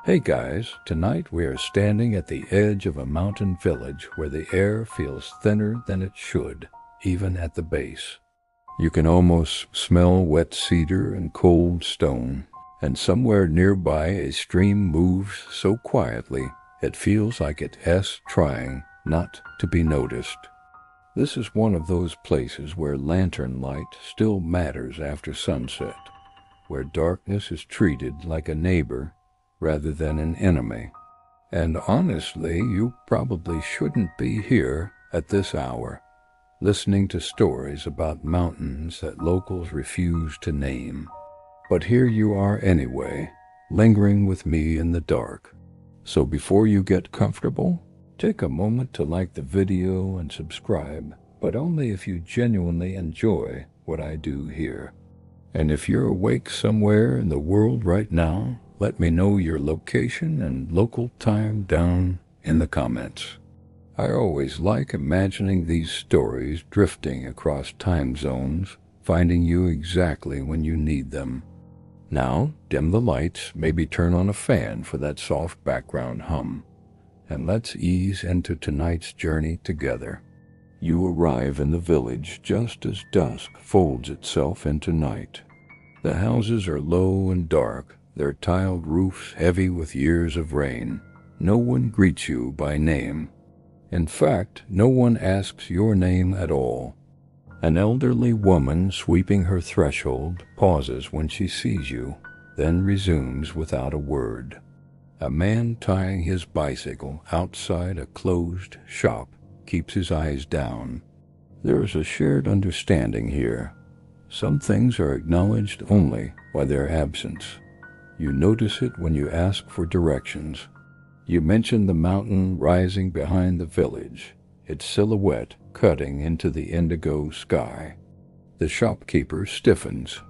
Hey guys, tonight we are standing at the edge of a mountain village where the air feels thinner than it should, even at the base. You can almost smell wet cedar and cold stone, and somewhere nearby a stream moves so quietly it feels like it's trying not to be noticed. This is one of those places where lantern light still matters after sunset, where darkness is treated like a neighbor rather than an enemy. And honestly, you probably shouldn't be here at this hour, listening to stories about mountains that locals refuse to name. But here you are anyway, lingering with me in the dark. So before you get comfortable, take a moment to like the video and subscribe, but only if you genuinely enjoy what I do here. And if you're awake somewhere in the world right now, let me know your location and local time down in the comments. I always like imagining these stories drifting across time zones, finding you exactly when you need them. Now, dim the lights, maybe turn on a fan for that soft background hum, and let's ease into tonight's journey together. You arrive in the village just as dusk folds itself into night. The houses are low and dark, their tiled roofs heavy with years of rain. No one greets you by name. In fact, no one asks your name at all. An elderly woman sweeping her threshold pauses when she sees you, then resumes without a word. A man tying his bicycle outside a closed shop keeps his eyes down. There is a shared understanding here. Some things are acknowledged only by their absence. You notice it when you ask for directions. You mention the mountain rising behind the village, its silhouette cutting into the indigo sky. The shopkeeper stiffens.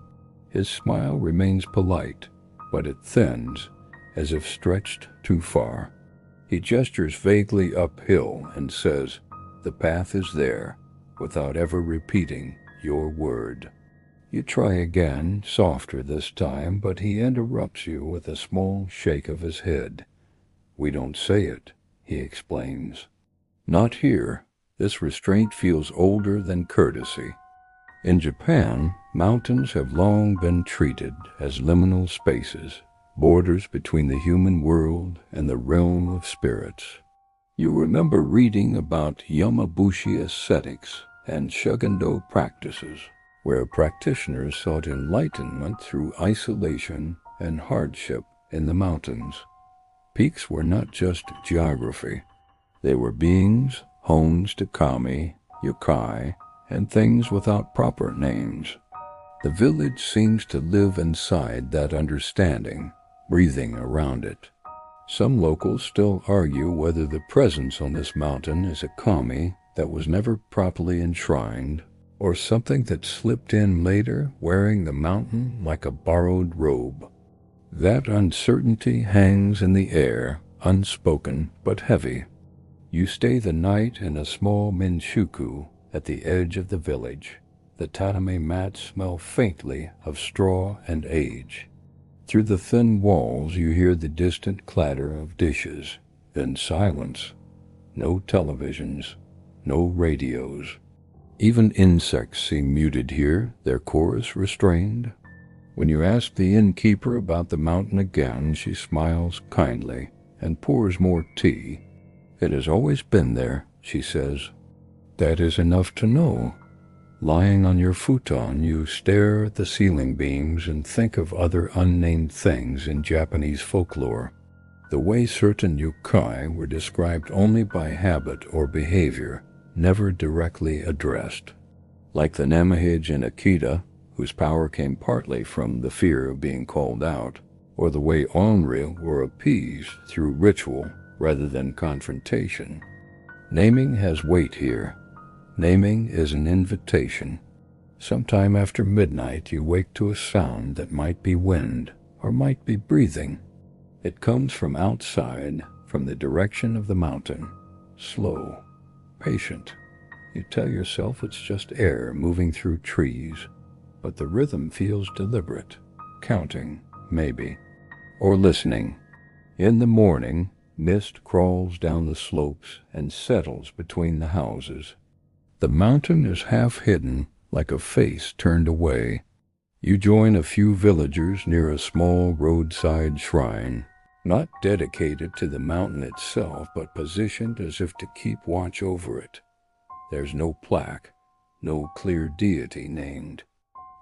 His smile remains polite, but it thins, as if stretched too far. He gestures vaguely uphill and says, "The path is there," without ever repeating your word. You try again, softer this time, but he interrupts you with a small shake of his head. "We don't say it," he explains. "Not here." This restraint feels older than courtesy. In Japan, mountains have long been treated as liminal spaces, borders between the human world and the realm of spirits. You remember reading about Yamabushi ascetics and Shugendo practices, where practitioners sought enlightenment through isolation and hardship in the mountains. Peaks were not just geography. They were beings, homes to kami, yokai, and things without proper names. The village seems to live inside that understanding, breathing around it. Some locals still argue whether the presence on this mountain is a kami that was never properly enshrined, or something that slipped in later wearing the mountain like a borrowed robe. That uncertainty hangs in the air, unspoken but heavy. You stay the night in a small minshuku at the edge of the village. The tatami mats smell faintly of straw and age. Through the thin walls you hear the distant clatter of dishes, then silence. No televisions, no radios. Even insects seem muted here, their chorus restrained. When you ask the innkeeper about the mountain again, she smiles kindly and pours more tea. "It has always been there," she says. "That is enough to know." Lying on your futon, you stare at the ceiling beams and think of other unnamed things in Japanese folklore. The way certain yokai were described only by habit or behavior, never directly addressed. Like the Namahage in Akita, whose power came partly from the fear of being called out, or the way Onryo were appeased through ritual rather than confrontation. Naming has weight here. Naming is an invitation. Sometime after midnight you wake to a sound that might be wind or might be breathing. It comes from outside, from the direction of the mountain. Slow, patient. You tell yourself it's just air moving through trees, but the rhythm feels deliberate, counting, maybe, or listening. In the morning, mist crawls down the slopes and settles between the houses. The mountain is half hidden, like a face turned away. You join a few villagers near a small roadside shrine, not dedicated to the mountain itself, but positioned as if to keep watch over it. There's no plaque, no clear deity named,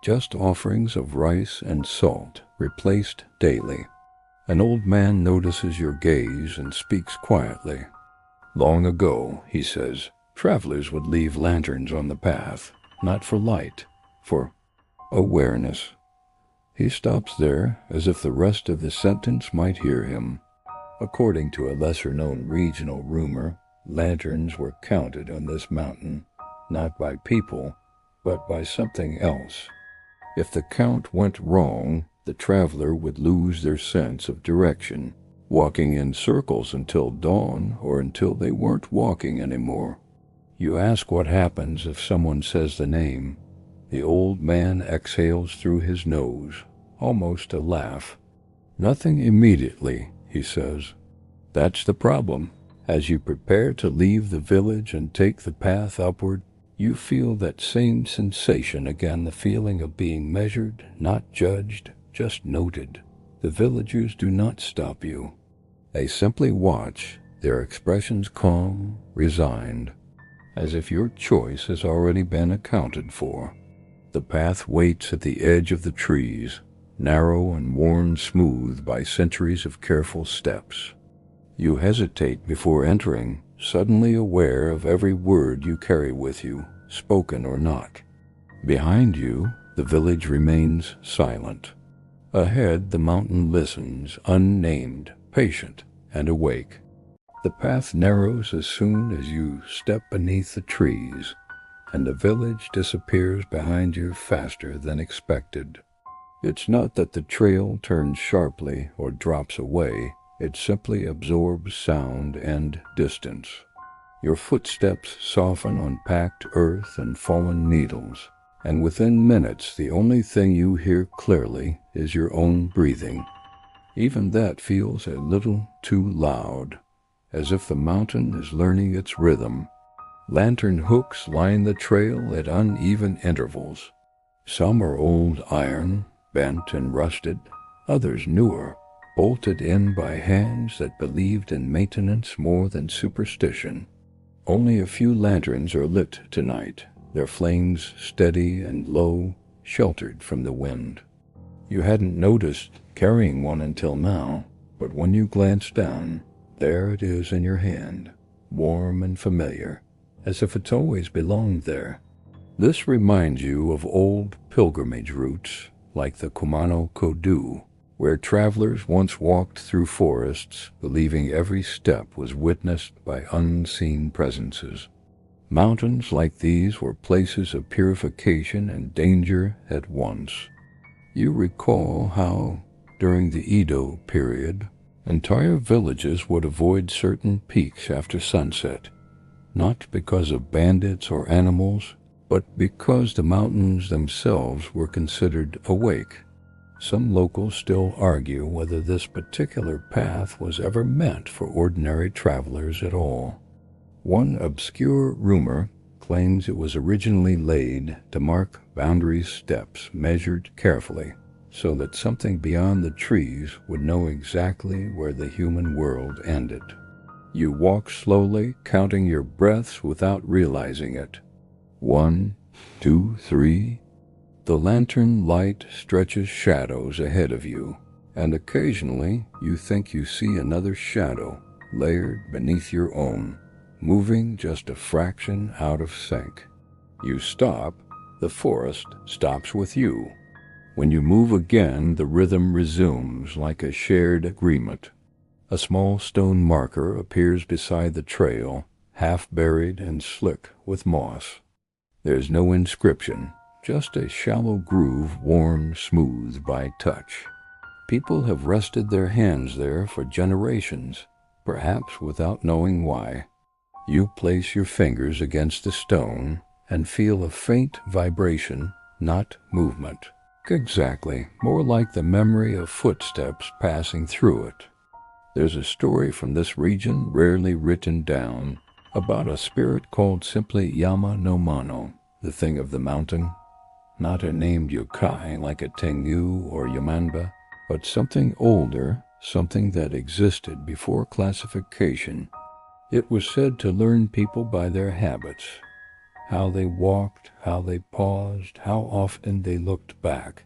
just offerings of rice and salt replaced daily. An old man notices your gaze and speaks quietly. Long ago, he says, travelers would leave lanterns on the path, not for light, for awareness. He stops there as if the rest of the sentence might hear him. According to a lesser-known regional rumor, lanterns were counted on this mountain, not by people, but by something else. If the count went wrong, the traveler would lose their sense of direction, walking in circles until dawn or until they weren't walking anymore. You ask what happens if someone says the name. The old man exhales through his nose, almost a laugh. Nothing immediately, he says. That's the problem. As you prepare to leave the village and take the path upward, you feel that same sensation again, the feeling of being measured, not judged, just noted. The villagers do not stop you. They simply watch, their expressions calm, resigned, as if your choice has already been accounted for. The path waits at the edge of the trees, narrow and worn smooth by centuries of careful steps. You hesitate before entering, suddenly aware of every word you carry with you, spoken or not. Behind you, the village remains silent. Ahead, the mountain listens, unnamed, patient, and awake. The path narrows as soon as you step beneath the trees, and the village disappears behind you faster than expected. It's not that the trail turns sharply or drops away, it simply absorbs sound and distance. Your footsteps soften on packed earth and fallen needles, and within minutes the only thing you hear clearly is your own breathing. Even that feels a little too loud, as if the mountain is learning its rhythm. Lantern hooks line the trail at uneven intervals. Some are old iron, bent and rusted, others newer, bolted in by hands that believed in maintenance more than superstition. Only a few lanterns are lit tonight, their flames steady and low, sheltered from the wind. You hadn't noticed carrying one until now, but when you glance down, there it is in your hand, warm and familiar, as if it's always belonged there. This reminds you of old pilgrimage routes, like the Kumano-Kodu, where travelers once walked through forests, believing every step was witnessed by unseen presences. Mountains like these were places of purification and danger at once. You recall how, during the Edo period, entire villages would avoid certain peaks after sunset, not because of bandits or animals, but because the mountains themselves were considered awake. Some locals still argue whether this particular path was ever meant for ordinary travelers at all. One obscure rumor claims it was originally laid to mark boundary steps measured carefully, so that something beyond the trees would know exactly where the human world ended. You walk slowly, counting your breaths without realizing it. 1, 2, 3. The lantern light stretches shadows ahead of you, and occasionally you think you see another shadow layered beneath your own, moving just a fraction out of sync. You stop, the forest stops with you. When you move again, the rhythm resumes like a shared agreement. A small stone marker appears beside the trail, half buried and slick with moss. There's no inscription, just a shallow groove worn smooth by touch. People have rested their hands there for generations, perhaps without knowing why. You place your fingers against the stone and feel a faint vibration, not movement. Exactly, more like the memory of footsteps passing through it. There's a story from this region rarely written down about a spirit called simply Yama no Mano, the thing of the mountain. Not a named yokai like a Tengu or Yamanba, but something older, something that existed before classification. It was said to learn people by their habits, how they walked, how they paused, how often they looked back.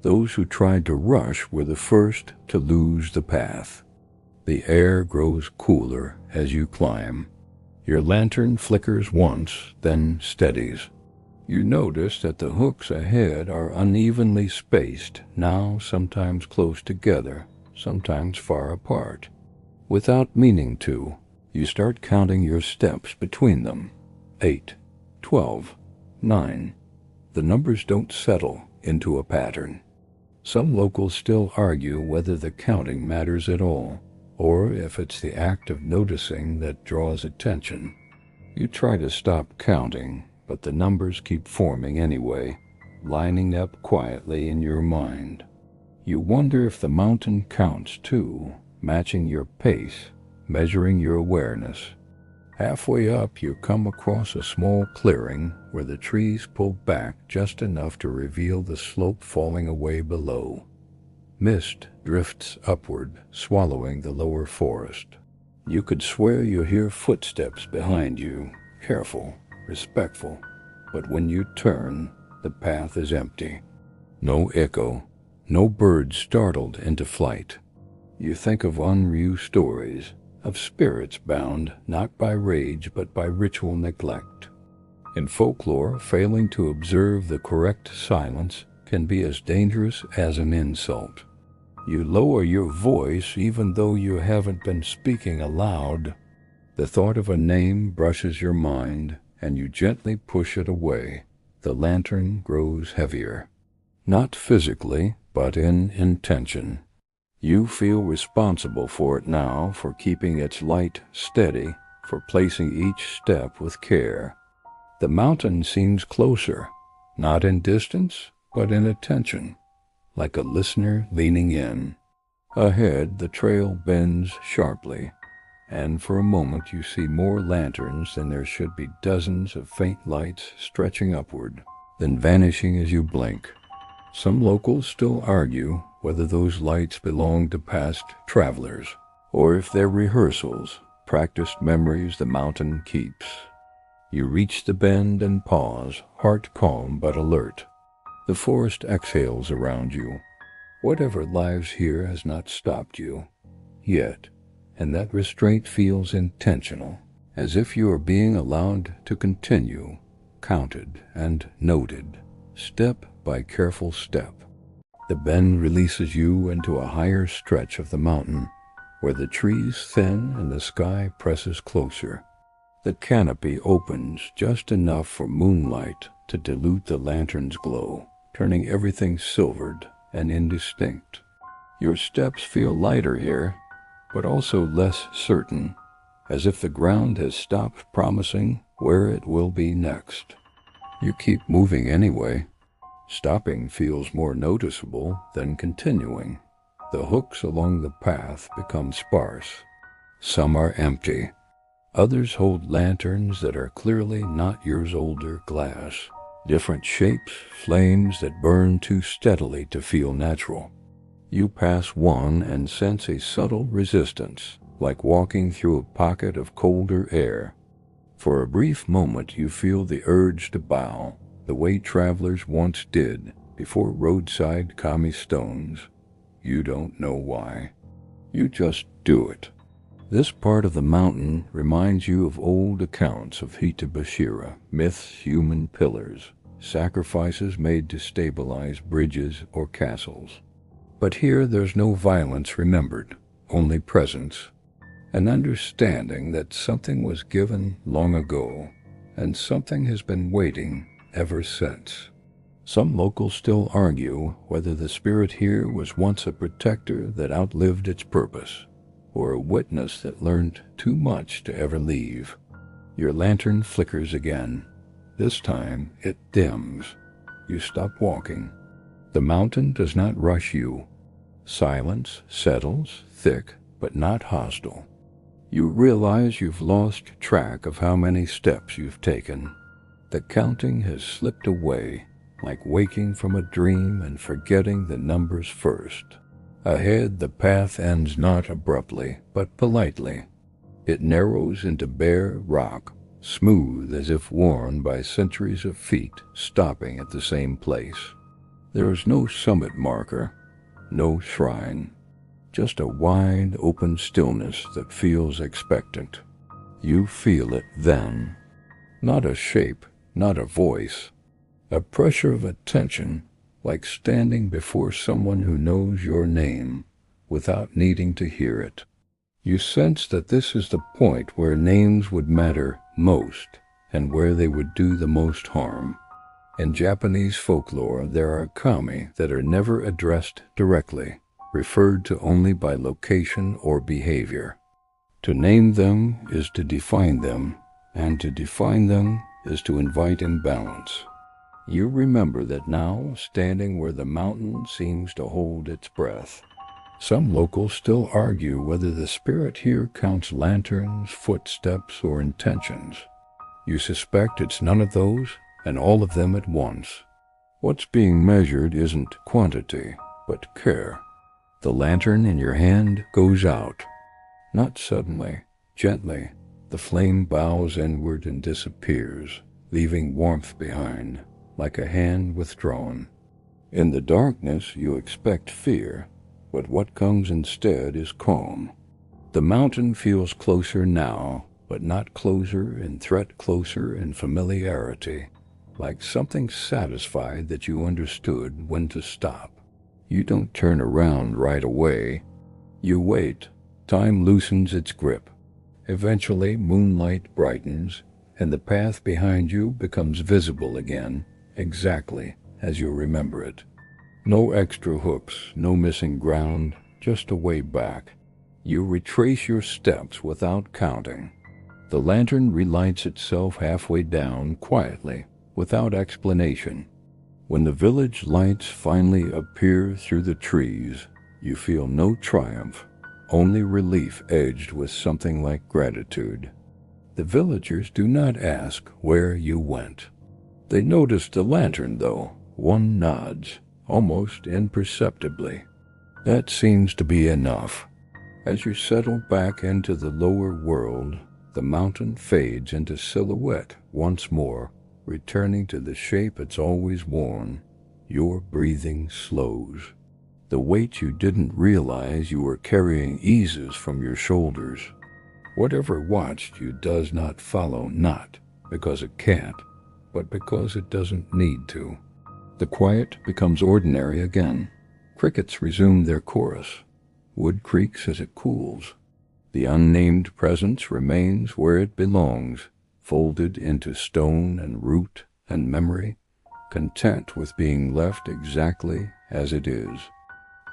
Those who tried to rush were the first to lose the path. The air grows cooler as you climb. Your lantern flickers once, then steadies. You notice that the hooks ahead are unevenly spaced, now sometimes close together, sometimes far apart. Without meaning to, you start counting your steps between them. 8, 12, 9. The numbers don't settle into a pattern. Some locals still argue whether the counting matters at all, or if it's the act of noticing that draws attention. You try to stop counting, but the numbers keep forming anyway, lining up quietly in your mind. You wonder if the mountain counts too, matching your pace, measuring your awareness. Halfway up, you come across a small clearing where the trees pull back just enough to reveal the slope falling away below. Mist drifts upward, swallowing the lower forest. You could swear you hear footsteps behind you, careful, respectful, but when you turn, the path is empty. No echo, no bird startled into flight. You think of unreal stories, of spirits bound not by rage but by ritual neglect. In folklore, failing to observe the correct silence can be as dangerous as an insult. You lower your voice even though you haven't been speaking aloud. The thought of a name brushes your mind, and you gently push it away. The lantern grows heavier. Not physically, but in intention. You feel responsible for it now, for keeping its light steady, for placing each step with care. The mountain seems closer, not in distance, but in attention, like a listener leaning in. Ahead, the trail bends sharply, and for a moment you see more lanterns than there should be, dozens of faint lights stretching upward, then vanishing as you blink. Some locals still argue whether those lights belong to past travelers, or if they're rehearsals, practiced memories the mountain keeps. You reach the bend and pause, heart calm but alert. The forest exhales around you. Whatever lies here has not stopped you, yet, and that restraint feels intentional, as if you are being allowed to continue, counted and noted, step by careful step. The bend releases you into a higher stretch of the mountain, where the trees thin and the sky presses closer. The canopy opens just enough for moonlight to dilute the lantern's glow, turning everything silvered and indistinct. Your steps feel lighter here, but also less certain, as if the ground has stopped promising where it will be next. You keep moving anyway. Stopping feels more noticeable than continuing. The hooks along the path become sparse. Some are empty. Others hold lanterns that are clearly not years older glass. Different shapes, flames that burn too steadily to feel natural. You pass one and sense a subtle resistance, like walking through a pocket of colder air. For a brief moment you feel the urge to bow, the way travelers once did before roadside kami stones. You don't know why. You just do it. This part of the mountain reminds you of old accounts of Hitabashira, myths, human pillars, sacrifices made to stabilize bridges or castles. But here there's no violence remembered, only presence, an understanding that something was given long ago, and something has been waiting ever since. Some locals still argue whether the spirit here was once a protector that outlived its purpose, or a witness that learned too much to ever leave. Your lantern flickers again. This time it dims. You stop walking. The mountain does not rush you. Silence settles, thick but not hostile. You realize you've lost track of how many steps you've taken. The counting has slipped away, like waking from a dream and forgetting the numbers first. Ahead, the path ends not abruptly, but politely. It narrows into bare rock, smooth as if worn by centuries of feet stopping at the same place. There is no summit marker, no shrine, just a wide, open stillness that feels expectant. You feel it then. Not a shape, not a voice. A pressure of attention, like standing before someone who knows your name without needing to hear it. You sense that this is the point where names would matter most and where they would do the most harm. In Japanese folklore, there are kami that are never addressed directly, referred to only by location or behavior. To name them is to define them, and to define them is to invite imbalance. You remember that now, standing where the mountain seems to hold its breath. Some locals still argue whether the spirit here counts lanterns, footsteps, or intentions. You suspect it's none of those, and all of them at once. What's being measured isn't quantity, but care. The lantern in your hand goes out. Not suddenly, gently. The flame bows inward and disappears, leaving warmth behind, like a hand withdrawn. In the darkness, you expect fear, but what comes instead is calm. The mountain feels closer now, but not closer in threat, closer in familiarity, like something satisfied that you understood when to stop. You don't turn around right away. You wait. Time loosens its grip. Eventually, moonlight brightens, and the path behind you becomes visible again, exactly as you remember it. No extra hooks, no missing ground, just a way back. You retrace your steps without counting. The lantern relights itself halfway down, quietly, without explanation. When the village lights finally appear through the trees, you feel no triumph, only relief edged with something like gratitude. The villagers do not ask where you went. They notice the lantern, though. One nods, almost imperceptibly. That seems to be enough. As you settle back into the lower world, the mountain fades into silhouette once more, returning to the shape it's always worn. Your breathing slows. The weight you didn't realize you were carrying eases from your shoulders. Whatever watched you does not follow, not because it can't, but because it doesn't need to. The quiet becomes ordinary again. Crickets resume their chorus. Wood creaks as it cools. The unnamed presence remains where it belongs, folded into stone and root and memory, content with being left exactly as it is.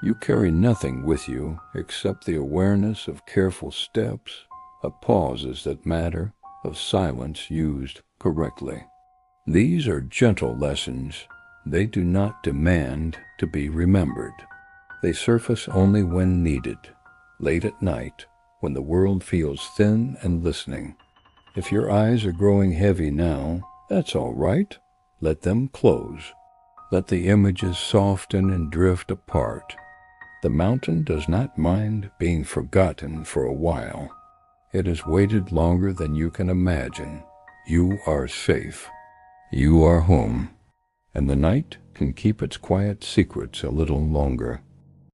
You carry nothing with you except the awareness of careful steps, of pauses that matter, of silence used correctly. These are gentle lessons. They do not demand to be remembered. They surface only when needed, late at night, when the world feels thin and listening. If your eyes are growing heavy now, that's all right. Let them close. Let the images soften and drift apart. The mountain does not mind being forgotten for a while. It has waited longer than you can imagine. You are safe. You are home. And the night can keep its quiet secrets a little longer.